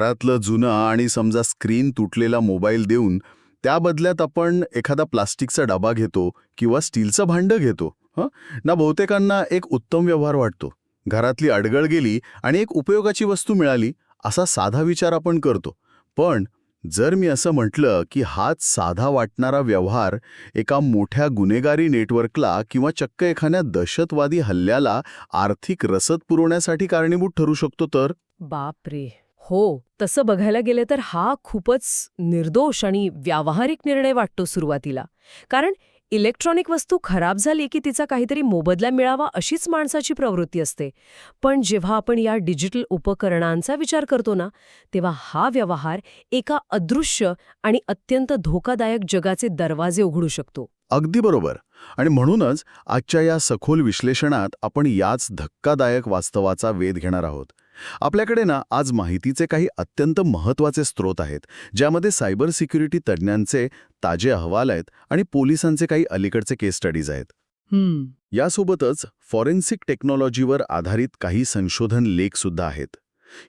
घरातलं जुनं आणि समजा स्क्रीन तुटलेला मोबाईल देऊन त्या बदल्यात आपण एखादा प्लास्टिकचा डबा घेतो किंवा स्टीलचं भांडं घेतो ना. बहुतेकांना एक उत्तम व्यवहार वाटतो. घरातली अडगळ गेली आणि एक उपयोगाची वस्तू मिळाली असा साधा विचार आपण करतो. पण जर मी असं म्हटलं की हाच साधा वाटणारा व्यवहार एका मोठ्या गुन्हेगारी नेटवर्कला किंवा चक्क एखाद्या दहशतवादी हल्ल्याला आर्थिक रसद पुरवण्यासाठी कारणीभूत ठरू शकतो, तर बापरे. हो, तसं बघायला गेलं तर हा खूपच निर्दोष आणि व्यावहारिक निर्णय वाटतो सुरुवातीला. कारण इलेक्ट्रॉनिक वस्तू खराब झाली की तिचा काहीतरी मोबदला मिळावा अशीच माणसाची प्रवृत्ती असते. पण जेव्हा आपण या डिजिटल उपकरणांचा विचार करतो ना, तेव्हा हा व्यवहार एका अदृश्य आणि अत्यंत धोकादायक जगाचे दरवाजे उघडू शकतो. अगदी बरोबर. आणि म्हणूनच आजच्या या सखोल विश्लेषणात आपण याच धक्कादायक वास्तवाचा वेध घेणार आहोत. आपल्याकडे ना आज माहितीचे काही अत्यंत महत्त्वाचे स्रोत आहेत, ज्यामध्ये सायबर सिक्युरिटी तज्ज्ञांचे ताजे अहवाल आहेत आणि पोलिसांचे काही अलीकडचे केस स्टडीज आहेत. यासोबतच फॉरेन्सिक टेक्नॉलॉजीवर आधारित काही संशोधन लेखसुद्धा आहेत.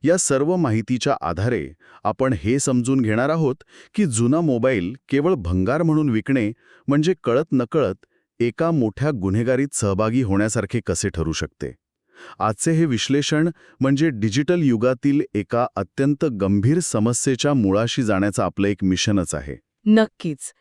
या सर्व माहितीच्या आधारे आपण हे समजून घेणार आहोत की जुना मोबाईल केवळ भंगार म्हणून विकणे म्हणजे कळत नकळत एका मोठ्या गुन्हेगारीत सहभागी होण्यासारखे कसे ठरू शकते. आजचे हे विश्लेषण म्हणजे डिजिटल युगातील एका अत्यंत गंभीर समस्येच्या मुळाशी जाण्याचं आपलं एक मिशनच आहे. नक्कीच.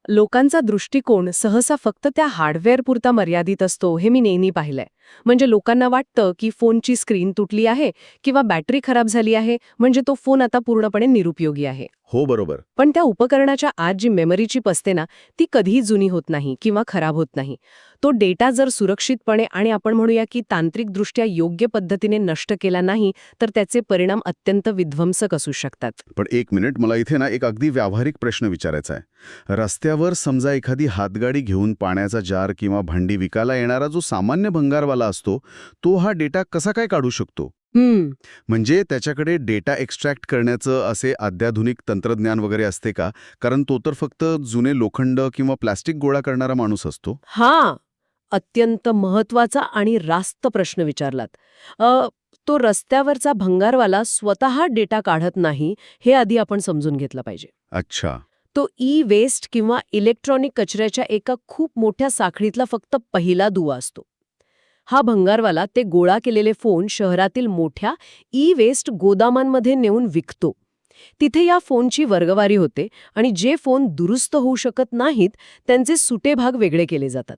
लोकांचा दृष्टिकोन सहसा फक्त त्या हार्डवेअरपुरता मर्यादित असतो हे मी नेहमी पाहिलंय. म्हणजे लोकांना वाटतं की फोनची स्क्रीन तुटली आहे किंवा बॅटरी खराब झाली आहे म्हणजे तो फोन आता पूर्णपणे निरुपयोगी आहे. हो, बरोबर. पण त्या उपकरणाच्या आत जी मेमरी चिप असते ना, ती कधीही जुनी होत नाही किंवा खराब होत नाही. तो डेटा जर सुरक्षितपणे आणि आपण म्हणूया की तांत्रिकदृष्ट्या योग्य पद्धतीने नष्ट केला नाही तर त्याचे परिणाम अत्यंत विध्वंसक असू शकतात. पण एक मिनिट, मला इथे ना एक अगदी व्यावहारिक प्रश्न विचारायचा आहे. रस्त्यावर समजा एखादी हातगाडी घेऊन पाण्याचा जार किंवा भांडी विकायला येणारा जो सामान्य भंगारवाला असतो, तो हा डेटा कसा काय काढू शकतो? म्हणजे त्याच्याकडे डेटा एक्स्ट्रॅक्ट करण्याचं असे अत्याधुनिक तंत्रज्ञान वगैरे असते का? कारण तो तर फक्त जुने लोखंड किंवा प्लास्टिक गोळा करणारा माणूस असतो. हा अत्यंत महत्वाचा आणि रास्त प्रश्न विचारलात. तो रस्त्यावरचा भंगारवाला स्वतः डेटा काढत नाही हे आधी आपण समजून घेतलं पाहिजे. अच्छा. तो ई वेस्ट किंवा इलेक्ट्रॉनिक कचऱ्याच्या एका खूप मोठ्या साखळीतला फक्त पहिला दुवा असतो. हा भंगारवाला ते गोळा केलेले फोन शहरातील मोठ्या ई वेस्ट गोदामांमध्ये नेऊन विकतो. तिथे या फोनची वर्गवारी होते आणि जे फोन दुरुस्त होऊ शकत नाहीत त्यांचे सुटे भाग वेगळे केले जातात.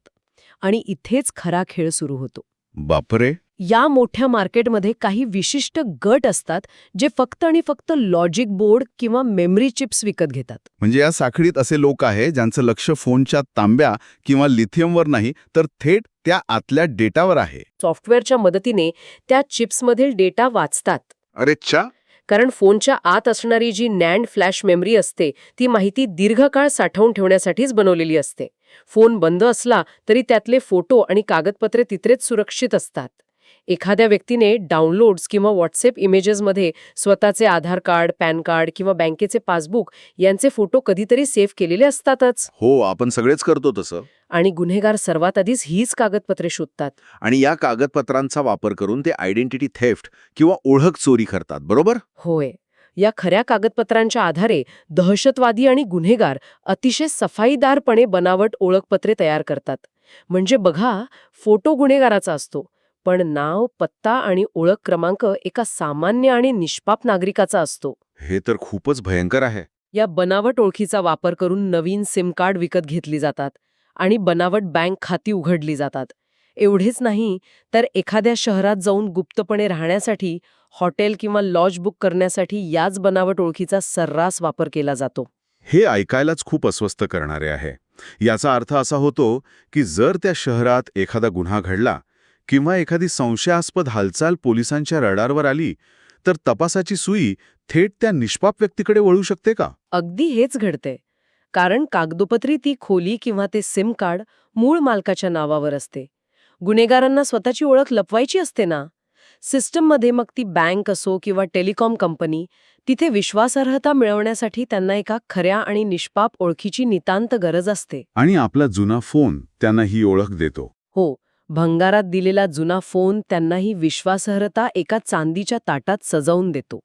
आणि इथेच खरा खेळ सुरू होतो. बापरे. या मोठ्या मार्केटमध्ये काही विशिष्ट गट असतात जे फक्त आणि फक्त लॉजिक बोर्ड किंवा मेमरी चिप्स विकत घेतात. म्हणजे या साखळीत असे लोक आहे ज्यांचं लक्ष फोनच्या तांब्या किंवा लिथियमवर नाही, तर थेट त्या आतल्या डेटावर आहे. सॉफ्टवेअरच्या मदतीने त्या चिप्समधील डेटा वाचतात. अरेच्छा. कारण फोनच्या आत असणारी जी नॅन्ड फ्लॅश मेमरी असते ती माहिती दीर्घकाळ साठवून ठेवण्यासाठीच बनवलेली असते. फोन बंद असला तरी त्यातले फोटो आणि कागदपत्रे तिथेच सुरक्षित असतात. एखाद्या व्यक्तीने डाउनलोड्स किंवा व्हॉट्सअप इमेजेसमध्ये स्वतःचे आधार कार्ड, पॅन कार्ड किंवा बँकेचे पासबुक यांचे फोटो कधीतरी सेव्ह केलेले असतातच. हो, आपण सगळेच करतो तसं. आणि गुन्हेगार सर्वात आधीच हीच कागदपत्रे शोधतात. आणि या कागदपत्रांचा वापर करून ते आयडेंटिटी थेफ्ट किंवा ओळख चोरी करतात, बरोबर? होय. या खऱ्या कागदपत्रांच्या आधारे दहशतवादी आणि गुन्हेगार अतिशय सफाईदारपणे बनावट ओळखपत्रे तयार करतात. म्हणजे बघा, फोटो गुन्हेगाराचा असतो पण नाव, पत्ता आणि ओळख क्रमांक एका सामान्य आणि निष्पाप नागरिकाचा असतो. हे तर खूपच भयंकर आहे. या बनावट ओळखीचा वापर करून नवीन सिम कार्ड विकत घेतली जातात आणि बनावट बँक खाती उघडली जातात. एवढेच नाही तर एखाद्या शहरात जाऊन गुप्तपणे राहण्यासाठी हॉटेल किंवा लॉज बुक करण्यासाठी याच बनावट ओळखीचा सर्रास वापर केला जातो. हे ऐकायलाच खूप अस्वस्थ करणारे आहे. याचा अर्थ असा होतो की जर त्या शहरात एखादा गुन्हा घडला किंवा एखादी संशयास्पद हालचाल पोलिसांच्या रडारवर आली तर तपासाची सुई थेट त्या निष्पाप व्यक्तीकडे वळू शकते का? अगदी हेच घडते. कारण कागदोपत्री ती खोली किंवा ते सिम कार्ड मूळ मालकाच्या नावावर असते. गुन्हेगारांना स्वतःची ओळख लपवायची असते ना. सिस्टममध्ये मग ती बँक असो किंवा टेलिकॉम कंपनी, तिथे विश्वासार्हता मिळवण्यासाठी त्यांना एका खऱ्या आणि निष्पाप ओळखीची नितांत गरज असते. आणि आपला जुना फोन त्यांना ही ओळख देतो. हो, भंगारात दिलेला जुना फोन त्यांना ही विश्वासार्हता एका चांदीच्या ताटात सजवून देतो.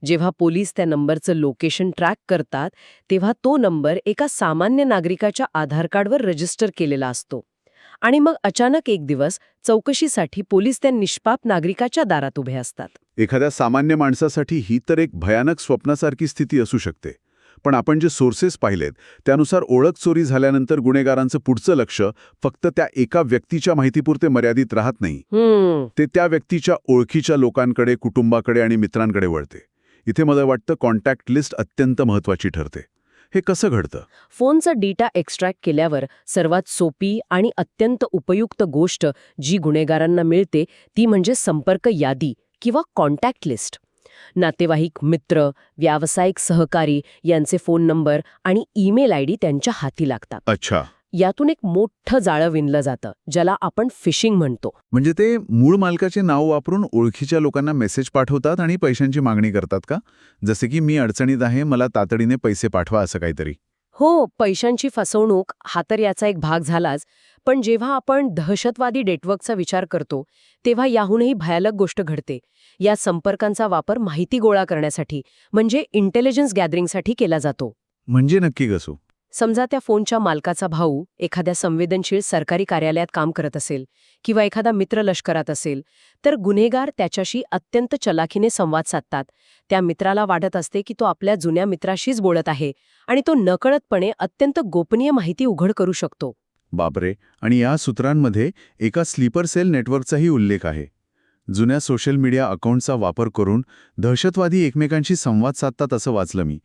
जेव्हा पोलीस त्या नंबरचं लोकेशन ट्रॅक करतात तेव्हा तो नंबर एका सामान्य नागरिकाच्या आधार कार्डवर रजिस्टर केलेला असतो. आणि मग अचानक एक दिवस चौकशीसाठी पोलीस त्या निष्पाप नागरिकाच्या दारात उभे असतात. एखाद्या सामान्य माणसासाठी ही तर एक भयानक स्वप्नासारखी स्थिती असू शकते. पण आपण जे सोर्सेस पाहिलेत त्यानुसार ओळख चोरी झाल्यानंतर गुन्हेगारांचं पुढचं लक्ष फक्त त्या एका व्यक्तीच्या माहितीपुरते मर्यादित राहत नाही. ते त्या व्यक्तीच्या ओळखीच्या लोकांकडे, कुटुंबाकडे आणि मित्रांकडे वळते. इथे मला वाटतं कॉन्टॅक्ट लिस्ट अत्यंत महत्वाची ठरते. हे कसं घडतं? फोनचा डेटा एक्स्ट्रॅक्ट केल्यावर सर्वात सोपी आणि अत्यंत उपयुक्त गोष्ट जी गुन्हेगारांना मिळते ती म्हणजे संपर्क यादी किंवा कॉन्टॅक्ट लिस्ट. नातेवाईक, मित्र, व्यावसायिक सहकारी यांचे फोन नंबर आणि ईमेल आयडी त्यांच्या हाती लागतात. अच्छा. यातून एक मोठं जाळं विणलं जातं, ज्याला आपण फिशिंग म्हणतो. म्हणजे ते मूळ मालकाचे नाव वापरून ओळखीच्या लोकांना मेसेज पाठवतात आणि पैशांची मागणी करतात का? जसे की मी अडचणीत आहे, मला तातडीने पैसे पाठवा असं काहीतरी. हो, पैशांची फसवणूक हा तर याचा एक भाग झालाच. पण जेव्हा आपण दहशतवादी नेटवर्कचा विचार करतो तेव्हा याहूनही भयानक गोष्ट घडते. या संपर्कांचा वापर माहिती गोळा करण्यासाठी म्हणजे इंटेलिजन्स गॅदरिंगसाठी केला जातो. म्हणजे नक्की कसं? समजा त्या फोनच्या मालकाचा भाऊ एखाद्या संवेदनशील सरकारी कार्यालयात काम करत असेल किंवा एखादा मित्र लष्करात असेल, तर गुन्हेगार त्याच्याशी अत्यंत चलाखीने संवाद साधतात. त्या मित्राला वाटत असते की तो आपल्या जुन्या मित्राशीच बोलत आहे आणि तो नकळतपणे अत्यंत गोपनीय माहिती उघड करू शकतो. बापरे. आणि या सूत्रांमध्ये एका स्लीपर सेल नेटवर्कचाही उल्लेख आहे. जुन्या सोशल मीडिया अकाउंटचा वापर करून दहशतवादी एकमेकांशी संवाद साधतात असं वाचलं मी.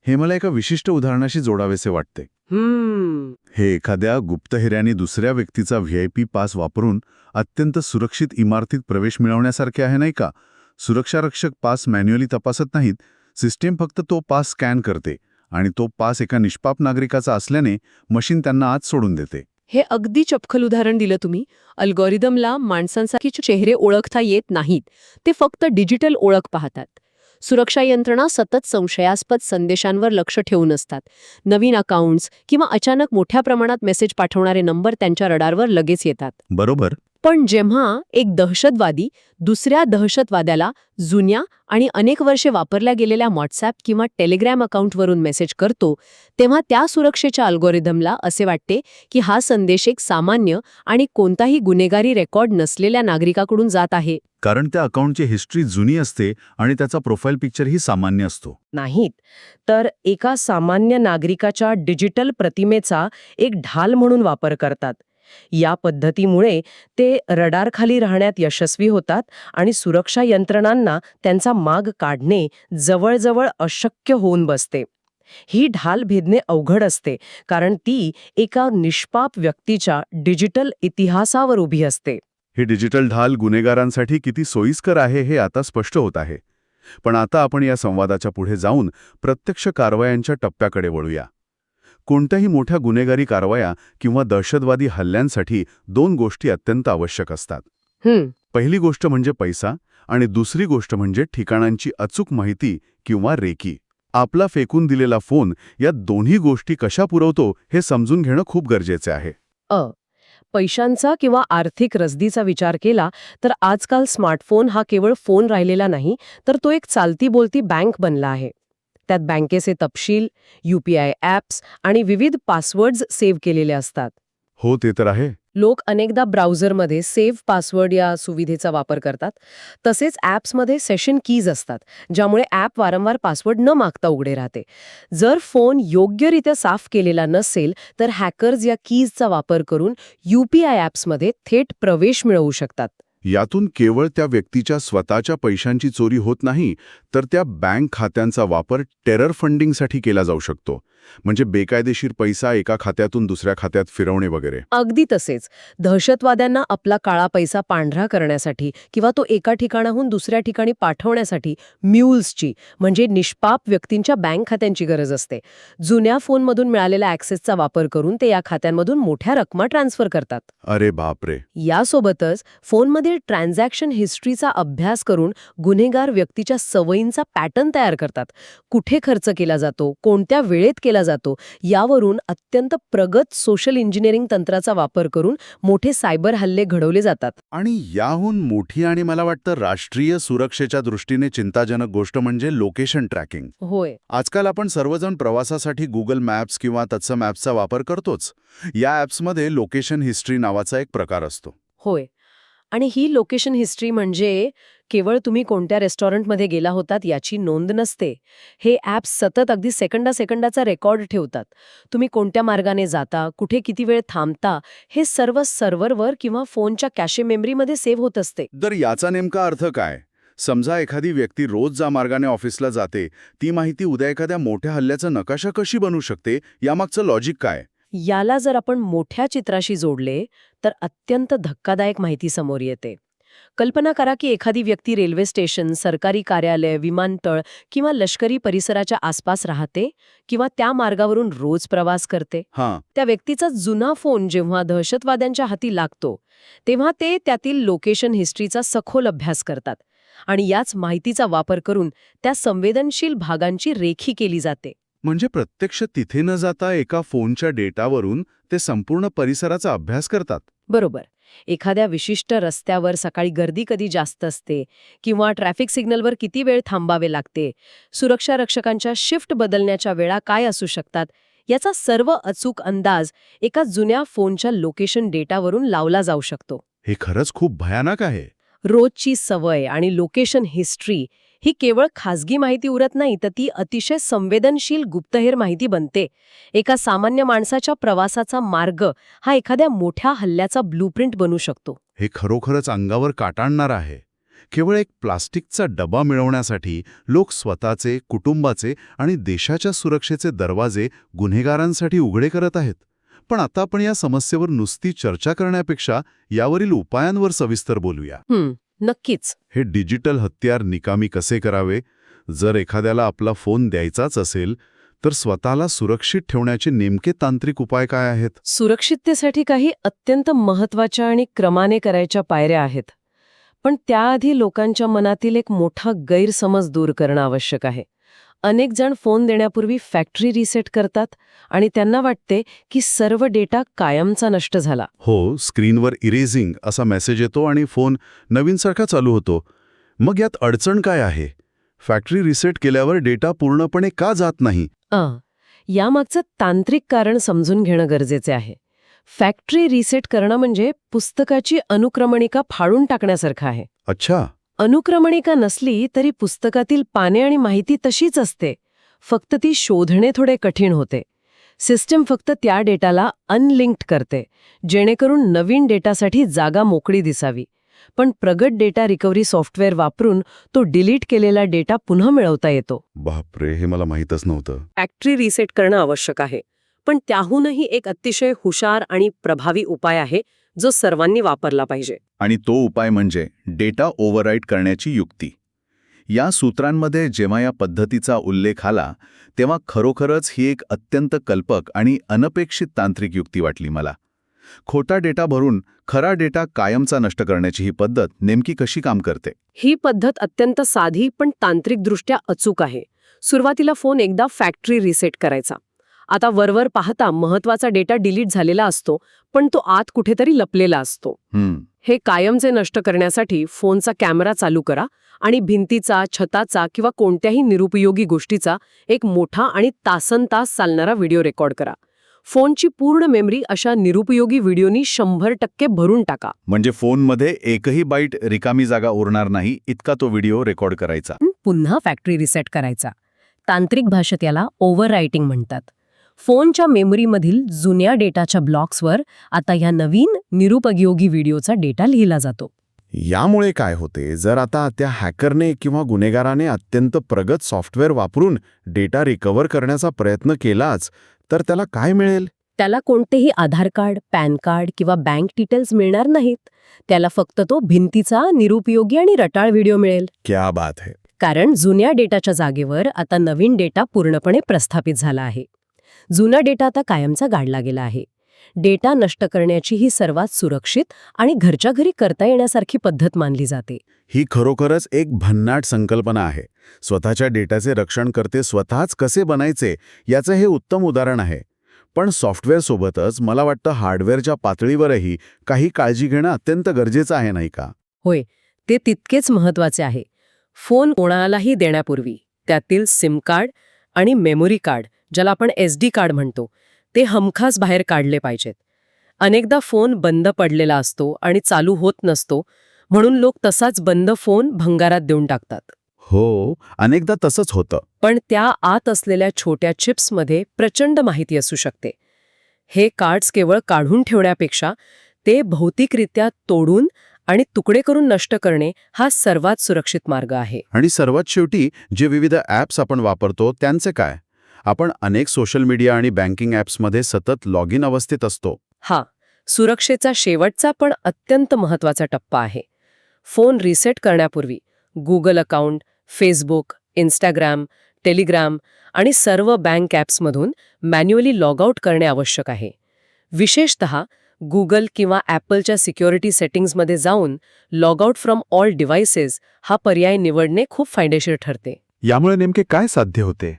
हे मला एका विशिष्ट उदाहरणाशी जोडावेसे वाटते. हे एखाद्या गुप्तहेऱ्याने दुसऱ्या व्यक्तीचा व्हीआयपी पास वापरून अत्यंत सुरक्षित इमारतीत प्रवेश मिळवण्यासारखे आहे नाही का? सुरक्षारक्षक पास मॅन्युअली तपासत नाहीत. सिस्टीम फक्त तो पास स्कॅन करते आणि तो पास एका निष्पाप नागरिकाचा असल्याने मशीन त्यांना आत सोडून देते. हे अगदी चपखल उदाहरण दिलं तुम्ही. अल्गोरिदमला माणसांसारखी चेहरे ओळखता येत नाहीत, ते फक्त डिजिटल ओळख पाहतात. सुरक्षा यंत्रणा सतत संशयास्पद संदेशांवर लक्ष ठेवून असतात. नवीन अकाउंट्स किंवा अचानक मोठ्या प्रमाणात मेसेज पाठवणारे नंबर त्यांच्या रडारवर लगेच येतात. बरोबर. पण जेव्हा एक दहशतवादी दुसऱ्या दहशतवाद्याला जुन्या आणि अनेक वर्षे वापरल्या गेलेल्या व्हॉट्सॲप किंवा टेलिग्राम अकाउंटवरून मेसेज करतो, तेव्हा त्या सुरक्षेच्या अल्गोरिदमला असे वाटते की हा संदेश एक सामान्य आणि कोणताही गुन्हेगारी रेकॉर्ड नसलेल्या नागरिकाकडून जात आहे. कारण त्या अकाउंटची हिस्ट्री जुनी असते आणि त्याचा प्रोफाईल पिक्चरही सामान्य असतो. नाहीत, तर एका सामान्य नागरिकाच्या डिजिटल प्रतिमेचा एक ढाल म्हणून वापर करतात. या पद्धतीमुळे ते रडारखाली राहण्यात यशस्वी होतात आणि सुरक्षा यंत्रणांना त्यांचा माग काढणे जवळजवळ अशक्य होऊन बसते. ही ढाल भेदणे अवघड असते कारण ती एका निष्पाप व्यक्तीच्या डिजिटल इतिहासावर उभी असते. ही डिजिटल ढाल गुन्हेगारांसाठी किती सोयीस्कर आहे हे आता स्पष्ट होत आहे. पण आता आपण या संवादाच्या पुढे जाऊन प्रत्यक्ष कारवायांच्या टप्प्याकडे वळूया. कोणत्याही मोठ्या गुन्हेगारी कारवाया किंवा दहशतवादी हल्ल्यांसाठी 2 गोष्टी अत्यंत आवश्यक असतात. पहिली गोष्ट म्हणजे पैसा आणि दुसरी गोष्ट म्हणजे ठिकाणांची अचूक माहिती किंवा रेकी. आपला फेकून दिलेला फोन या दोन्ही गोष्टी कशा पुरवतो हे समजून घेणं खूप गरजेचे आहे. पैशांचा किंवा आर्थिक रसदीचा विचार केला तर आजकाल स्मार्टफोन हा केवळ फोन राहिलेला नाही, तर तो एक चालती बोलती बँक बनला आहे. त्यात बँकेचे तपशील, UPI ॲप्स आणि विविध पासवर्ड्स सेव्ह केलेले असतात. हो, ते तर आहे. लोक अनेकदा ब्राउझरमध्ये सेव्ह पासवर्ड या सुविधेचा वापर करतात. तसेच ॲप्समध्ये सेशन कीज असतात, ज्यामुळे ॲप वारंवार पासवर्ड न मागता उघडे राहते. जर फोन योग्यरित्या साफ केलेला नसेल तर हॅकर्स या कीजचा वापर करून UPI ॲप्समध्ये थेट प्रवेश मिळवू शकतात. यातून केवळ त्या व्यक्तीच्या स्वतःच्या पैशांची चोरी होत नाही, तर त्या बँक खात्यांचा वापर टेरर फंडिंगसाठी केला जाऊ शकतो. म्हणजे बेकायदेशीर पैसा एका खात्यातून दुसऱ्या खात्यात फिरवणे वगैरे. अगदी तसेच दहशतवाद्यांना आपला काळा पैसा पांढरा करण्यासाठी किंवा तो एका ठिकाणाहून दुसऱ्या ठिकाणी पाठवण्यासाठी म्युल्सची म्हणजे निष्पाप व्यक्तींच्या बँक खात्यांची गरज असते. जुन्या फोनमधून मिळालेल्या ॲक्सेसचा वापर करून ते या खात्यांमधून मोठ्या रकमा ट्रान्सफर करतात. अरे बापरे. यासोबतच फोनमध्ये ॲपमधील ट्रान्झॅक्शन हिस्ट्रीचा अभ्यास करून गुन्हेगार व्यक्तीच्या सवयींचा पॅटर्न तयार करतात. कुठे खर्च केला जातो, कोणत्या वेळेत केला जातो, यावरून अत्यंत प्रगत सोशल इंजिनिअरिंग तंत्राचा वापर करून मोठे सायबर हल्ले घडवले जातात. आणि याहून मोठी आणि मला वाटतं राष्ट्रीय सुरक्षेच्या दृष्टीने चिंताजनक गोष्ट म्हणजे लोकेशन ट्रॅकिंग. होय. आजकाल आपण सर्वजण प्रवासासाठी गुगल मॅप्स किंवा तत्सम ॲप्सचा वापर करतोच. या ॲप्समध्ये लोकेशन हिस्ट्री नावाचा एक प्रकार असतो. होय. आणि ही लोकेशन हिस्ट्री म्हणजे केवळ तुम्ही कोणत्या रेस्टॉरंटमध्ये गेला होतात याची नोंद नसते. हे ॲप्स सतत अगदी सेकंदाचा रेकॉर्ड ठेवतात. तुम्ही कोणत्या मार्गाने जाता, कुठे किती वेळ थांबता, हे सर्व सर्व्हरवर किंवा फोनच्या कॅशे मेमरीमध्ये सेव्ह होत असते. तर याचा नेमका अर्थ काय? समजा एखादी व्यक्ती रोज ज्या मार्गाने ऑफिसला जाते, ती माहिती उद्या एखाद्या मोठ्या हल्ल्याचा नकाशा कशी बनवू शकते, यामागचं लॉजिक काय? याला जर आपण मोठ्या चित्राशी जोडले तर अत्यंत धक्कादायक माहिती समोर येते. कल्पना करा की एखादी व्यक्ती रेल्वे स्टेशन, सरकारी कार्यालय, विमानतळ किंवा लष्करी परिसराच्या आसपास राहते किंवा त्या मार्गावरून रोज प्रवास करते. हां. त्या व्यक्तीचा जुना फोन जेव्हा दहशतवाद्यांच्या हाती लागतो तेव्हा ते त्यातील लोकेशन हिस्ट्रीचा सखोल अभ्यास करतात आणि याच माहितीचा वापर करून त्या संवेदनशील भागांची रेखी केली जाते. म्हणजे प्रत्यक्ष तिथे न जाता एका फोनच्या डेटावरून ते संपूर्ण परिसराचा अभ्यास करतात. बरोबर. एखाद्या विशिष्ट रस्त्यावर सकाळी गर्दी कधी जास्त असते किंवा ट्रॅफिक सिग्नलवर किती वेळ थांबावे लागते, सुरक्षा रक्षकांच्या शिफ्ट बदलण्याच्या वेळा काय असू शकतात, याचा सर्व अचूक अंदाज एका जुन्या फोनच्या लोकेशन डेटावरून लावला जाऊ शकतो. हे खरंच खूप भयानक आहे. रोजची सवय आणि लोकेशन हिस्ट्री ही केवळ खाजगी माहिती उरत नाही, तर ती अतिशय संवेदनशील गुप्तहेर माहिती बनते. एका सामान्य माणसाच्या प्रवासाचा मार्ग हा एखाद्या मोठ्या हल्ल्याचा ब्लूप्रिंट बनू शकतो. हे खरोखरच अंगावर काटाळणार आहे. केवळ एक प्लास्टिकचा डबा मिळवण्यासाठी लोक स्वतःचे, कुटुंबाचे आणि देशाच्या सुरक्षेचे दरवाजे गुन्हेगारांसाठी उघडे करत आहेत. पण आता आपण या समस्येवर नुसती चर्चा करण्यापेक्षा यावरील उपायांवर सविस्तर बोलूया. नक्कीच. हे डिजिटल हत्यार निकामी कसे करावे? जर एखाद्याला आपला फोन द्यायचाच असेल तर स्वतःला सुरक्षित ठेवण्याचे नेमके तांत्रिक उपाय काय आहेत? सुरक्षिततेसाठी काही अत्यंत महत्त्वाच्या आणि क्रमाने करायच्या पायऱ्या आहेत. पण त्याआधी लोकांच्या मनातील एक मोठा गैरसमज दूर करणं आवश्यक आहे. अनेक जण फोन देण्यापूर्वी फॅक्टरी रिसेट करतात आणि त्यांना वाटते की सर्व डेटा कायमचा नष्ट झाला. हो, स्क्रीनवर इरेझिंग असा मेसेज येतो आणि फोन नवीनसारखा चालू होतो. मग यात अडचण काय आहे? फॅक्टरी रिसेट केल्यावर डेटा पूर्णपणे का जात नाही? यामागचं तांत्रिक कारण समजून घेणं गरजेचे आहे. फॅक्टरी रिसेट करणं म्हणजे पुस्तकाची अनुक्रमणिका फाडून टाकण्यासारखं आहे. अच्छा. अनुक्रमणिका नसली तरी पुस्तकातील पाने आणि माहिती तशीच असते, फक्त ती शोधणे थोडे कठीण होते. सिस्टम फक्त त्या डेटाला अनलिंक्ड करते, जेणेकरून नवीन डेटासाठी जागा मोकळी दिसावी. पण प्रगत डेटा रिकव्हरी सॉफ्टवेअर वापरून तो डिलीट केलेला डेटा पुन्हा मिळवता येतो. बापरे, हे मला माहीतच नव्हतं. फॅक्टरी रिसेट करणं आवश्यक आहे, पण त्याहूनही एक अतिशय हुशार आणि प्रभावी उपाय आहे जो सर्वांनी वापरला पाहिजे. आणि तो उपाय म्हणजे डेटा ओव्हरराईट करण्याची युक्ती. या सूत्रांमध्ये जेव्हा या पद्धतीचा उल्लेख आला तेव्हा खरोखरच ही एक अत्यंत कल्पक आणि अनपेक्षित तांत्रिक युक्ती वाटली मला. खोटा डेटा भरून खरा डेटा कायमचा नष्ट करण्याची ही पद्धत नेमकी कशी काम करते? ही पद्धत अत्यंत साधी पण तांत्रिकदृष्ट्या अचूक आहे. सुरुवातीला फोन एकदा फॅक्टरी रिसेट करायचा. आता वरवर पाहता महत्वाचा डेटा डिलीट झालेला असतो, पण तो आत कुठेतरी लपलेला असतो. हे कायमचे नष्ट करण्यासाठी फोनचा कॅमेरा चालू करा आणि भिंतीचा, छताचा किंवा कोणत्याही निरुपयोगी गोष्टीचा एक मोठा आणि तासनतास चालणारा व्हिडिओ रेकॉर्ड करा. फोनची पूर्ण मेमरी अशा निरुपयोगी व्हिडिओनी 100% भरून टाका. म्हणजे फोनमध्ये एकही बाईट रिकामी जागा उरणार नाही इतका तो व्हिडिओ रेकॉर्ड करायचा. पुन्हा फॅक्टरी रिसेट करायचा. तांत्रिक भाषेत याला ओव्हररायटिंग म्हणतात. फोनच्या मेमरीमधील जुन्या डेटाच्या ब्लॉक्सवर आता या नवीन निरुपयोगी व्हिडिओचा डेटा लिहिला जातो. यामुळे काय होते, जर आता त्या हॅकरने किंवा गुन्हेगाराने अत्यंत प्रगत सॉफ्टवेअर वापरून डेटा रिकव्हर करण्याचा प्रयत्न केलाच तर त्याला काय मिळेल? त्याला कोणतेही आधार कार्ड, पॅन कार्ड किंवा बँक डिटेल्स मिळणार नाहीत. त्याला फक्त तो भिंतीचा, निरुपयोगी आणि रटाळ व्हिडिओ मिळेल. क्या बात है. कारण जुन्या डेटाच्या जागेवर आता नवीन डेटा पूर्णपणे प्रस्थापित झाला आहे. जुना डेटा आता कायमचा गाडला गेला आहे. डेटा नष्ट करण्याची ही सर्वात सुरक्षित आणि घरच्या घरी करता येण्यासारखी पद्धत मानली जाते. ही खरोखरच एक भन्नाट संकल्पना आहे. स्वतःच्या डेटाचे रक्षण करते स्वतःच कसे बनायचे याचं हे उत्तम उदाहरण आहे. पण सॉफ्टवेअरसोबतच मला वाटतं हार्डवेअरच्या पातळीवरही काही काळजी घेणं अत्यंत गरजेचं आहे, नाही का? होय, ते तितकेच महत्वाचे आहे. फोन कोणालाही देण्यापूर्वी त्यातील सिम कार्ड आणि मेमरी कार्ड, ज्याला आपण SD कार्ड म्हणतो, ते हमखास बाहेर काढले पाहिजेत. अनेकदा फोन बंद पडलेला असतो आणि चालू होत नसतो, म्हणून लोक तसाच बंद फोन भंगारात देऊन टाकतात. हो, अनेकदा तसंच होतं. पण त्या आत असलेल्या छोट्या चिप्समध्ये प्रचंड माहिती असू शकते. हे कार्ड्स केवळ काढून ठेवण्यापेक्षा ते भौतिकरित्या तोडून आणि तुकडे करून नष्ट करणे हा सर्वात सुरक्षित मार्ग आहे. आणि सर्वात शेवटी जे विविध ॲप्स आपण वापरतो त्यांचे काय? आपण अनेक सोशल मीडिया आणि बँकिंग ॲप्समध्ये सतत लॉग इन अवस्थेत असतो. हा सुरक्षेचा शेवटचा पण अत्यंत महत्वाचा टप्पा आहे. फोन रिसेट करण्यापूर्वी Google account, Facebook, Instagram, Telegram आणि सर्व बँक ॲप्समधून मॅन्युअली लॉग आउट करणे आवश्यक आहे. विशेषतः गुगल किंवा ॲपलच्या सिक्युरिटी सेटिंग्जमध्ये जाऊन log out from all devices हा पर्याय निवडणे खूप फायदेशीर ठरते. यामुळे नेमके काय साध्य होते?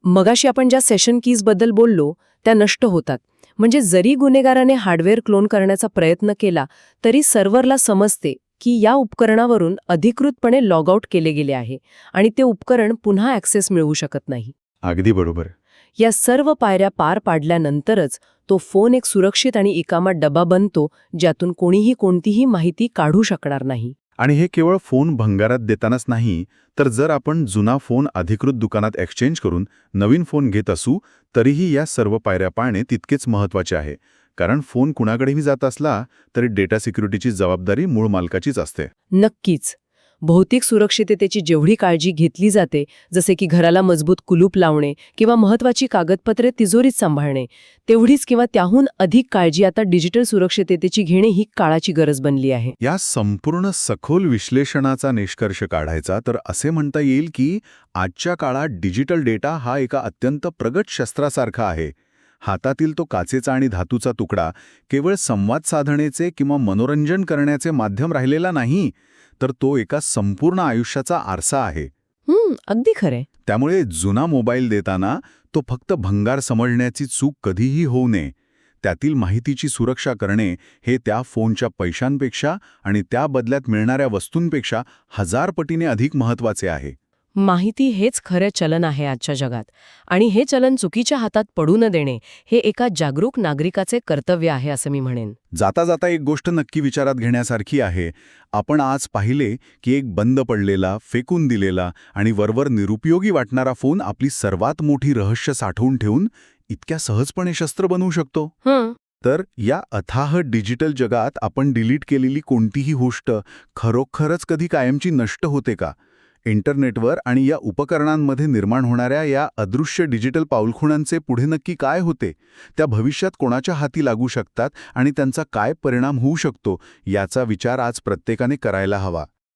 मगाशी आपण ज्या सेशन कीजबद्दल बोललो त्या नष्ट होतात. म्हणजे जरी गुन्हेगाराने हार्डवेअर क्लोन करण्याचा प्रयत्न केला तरी सर्व्हरला समजते की या उपकरणावरून अधिकृतपणे लॉग आउट केले गेले आहे आणि ते उपकरण पुन्हा ॲक्सेस मिळवू शकत नाही. अगदी बरोबर. या सर्व पायऱ्या पार पाडल्यानंतरच तो फोन एक सुरक्षित आणि इकामा डबा बनतो, ज्यातून कोणीही कोणतीही माहिती काढू शकणार नाही. आणि हे केवळ फोन भंगारात देतानाच नाही, तर जर आपण जुना फोन अधिकृत दुकानात एक्सचेंज करून नवीन फोन घेत असू तरीही या सर्व पायऱ्या पाळणे तितकेच महत्त्वाचे आहे. कारण फोन कुणाकडेही जात असला तरी डेटा सिक्युरिटीची जबाबदारी मूळ मालकाचीच असते. नक्कीच. भौतिक सुरक्षिततेची जेवढी काळजी घेतली जाते, जसे की घराला मजबूत कुलूप लावणे किंवा महत्त्वाची कागदपत्रे तिजोरीत सांभाळणे, तेवढीच किंवा त्याहून अधिक काळजी आता डिजिटल सुरक्षिततेची घेणे ही काळाची गरज बनली आहे. या संपूर्ण सखोल विश्लेषणाचा निष्कर्ष काढायचा तर असे म्हणता येईल की आजच्या काळात डिजिटल डेटा हा एका अत्यंत प्रगत शस्त्रासारखा आहे. हातातील तो काचेचा आणि धातूचा तुकडा केवळ संवाद साधण्याचे किंवा मनोरंजन करण्याचे माध्यम राहिलेला नाही, तर तो एका संपूर्ण आयुष्याचा आरसा आहे. अगदी खरे. त्यामुळे जुना मोबाईल देताना तो फक्त भंगार समजण्याची चूक कधीही होऊ नये. त्यातील माहितीची सुरक्षा करणे हे त्या फोनच्या पैशांपेक्षा आणि त्या बदल्यात मिळणाऱ्या वस्तूंपेक्षा 1000 पटीने अधिक महत्त्वाचे आहे. माहिती हेच खरे चलन आहे आजच्या जगात, आणि हे चलन चुकीच्या हातात पडू न देणे हे एका जागरूक नागरिकाचे कर्तव्य आहे असं मी म्हणेन. जाता जाता एक गोष्ट नक्की विचारात घेण्यासारखी आहे. आपण आज पाहिले की एक बंद पडलेला, फेकून दिलेला आणि वरवर निरुपयोगी वाटणारा फोन आपली सर्वात मोठी रहस्य साठवून ठेवून इतक्या सहजपणे शस्त्र बनवू शकतो. तर या अथाह डिजिटल जगात आपण डिलीट केलेली कोणतीही गोष्ट खरोखरच कधी कायमची नष्ट होते का? इंटरनेटवर आणि या उपकरणांमध्ये निर्माण होणाऱ्या या अदृश्य डिजिटल पाऊलखुणांचे पुढे नक्की काय होते? त्या भविष्यात कोणाच्या हाती लागू शकतात आणि त्यांचा काय परिणाम होऊ शकतो याचा विचार आज प्रत्येकाने करायला हवा.